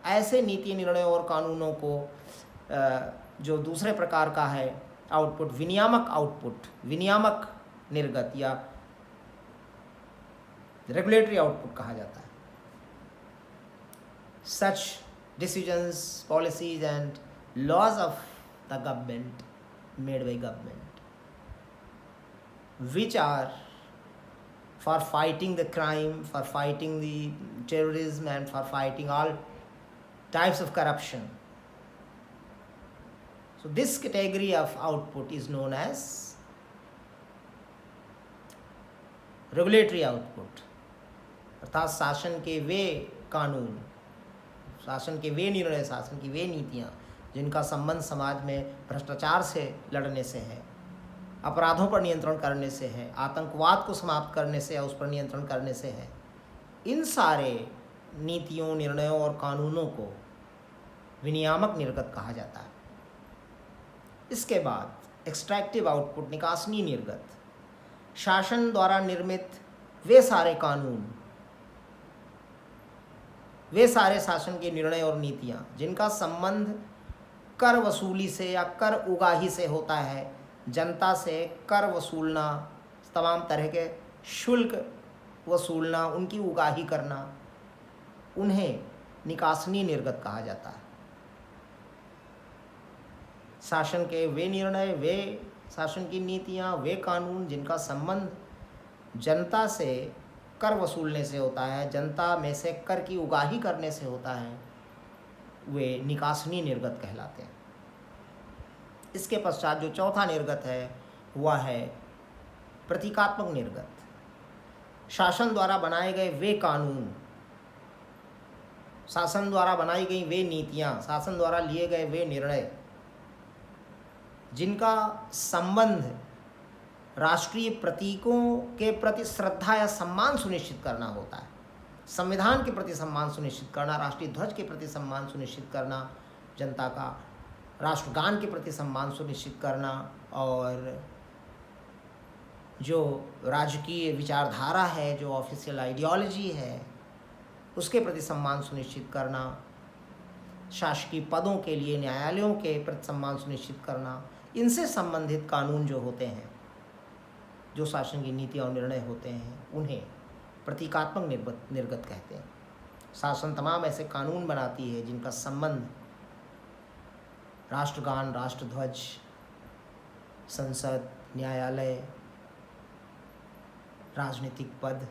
ऐसे नीति, निर्णयों और कानूनों को जो दूसरे प्रकार का है आउटपुट, विनियामक निर्गत या रेगुलेटरी आउटपुट कहा जाता है। Such decisions, policies and laws of the government, made by government, which are for fighting the crime, for fighting the terrorism and for fighting all types of corruption. So this category of output is known as regulatory output, अर्थात शासन के वे कानून, शासन के वे निर्णय, शासन की वे नीतियाँ जिनका संबंध समाज में भ्रष्टाचार से लड़ने से है, अपराधों पर नियंत्रण करने से है, आतंकवाद को समाप्त करने से या उस पर नियंत्रण करने से है, इन सारे नीतियों, निर्णयों और कानूनों को विनियामक निर्गत कहा जाता है। इसके बाद एक्सट्रैक्टिव आउटपुट, निकासनी निर्गत, शासन द्वारा निर्मित वे सारे कानून, वे सारे शासन के निर्णय और नीतियाँ जिनका संबंध कर वसूली से या कर उगाही से होता है, जनता से कर वसूलना, तमाम तरह के शुल्क वसूलना, उनकी उगाही करना, उन्हें निकासनी निर्गत कहा जाता है। शासन के वे निर्णय, वे शासन की नीतियाँ, वे कानून जिनका संबंध जनता से कर वसूलने से होता है, जनता में से कर की उगाही करने से होता है, वे निकासनी निर्गत कहलाते हैं। इसके पश्चात जो चौथा निर्गत है वह है प्रतीकात्मक निर्गत। शासन द्वारा बनाए गए वे कानून, शासन द्वारा बनाई गई वे नीतियाँ, शासन द्वारा लिए गए वे निर्णय जिनका संबंध राष्ट्रीय प्रतीकों के प्रति श्रद्धा या सम्मान सुनिश्चित करना होता है, संविधान के प्रति सम्मान सुनिश्चित करना, राष्ट्रीय ध्वज के प्रति सम्मान सुनिश्चित करना, जनता का राष्ट्रगान के प्रति सम्मान सुनिश्चित करना, और जो राजकीय विचारधारा है, जो ऑफिशियल आइडियोलॉजी है, उसके प्रति सम्मान सुनिश्चित करना, शासकीय पदों के लिए न्यायालयों के प्रति सम्मान सुनिश्चित करना, इनसे संबंधित कानून जो होते हैं, जो शासन की नीतियाँ और निर्णय होते हैं, उन्हें प्रतीकात्मक निर्गत कहते हैं। शासन तमाम ऐसे कानून बनाती है जिनका संबंध राष्ट्रगान, राष्ट्रध्वज, संसद, न्यायालय, राजनीतिक पद,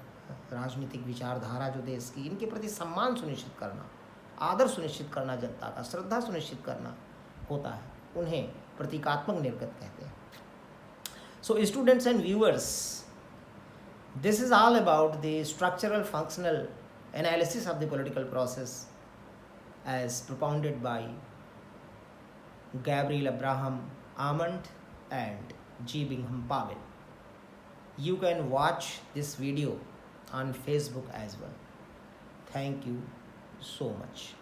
राजनीतिक विचारधारा जो देश की, इनके प्रति सम्मान सुनिश्चित करना, आदर सुनिश्चित करना, जनता का श्रद्धा सुनिश्चित करना होता है, उन्हें प्रतीकात्मक निर्गत कहते हैं। So students and viewers, this is all about the structural functional analysis of the political process as propounded by Gabriel Abraham Almond and G. Bingham Powell. You can watch this video on Facebook as well. Thank you so much.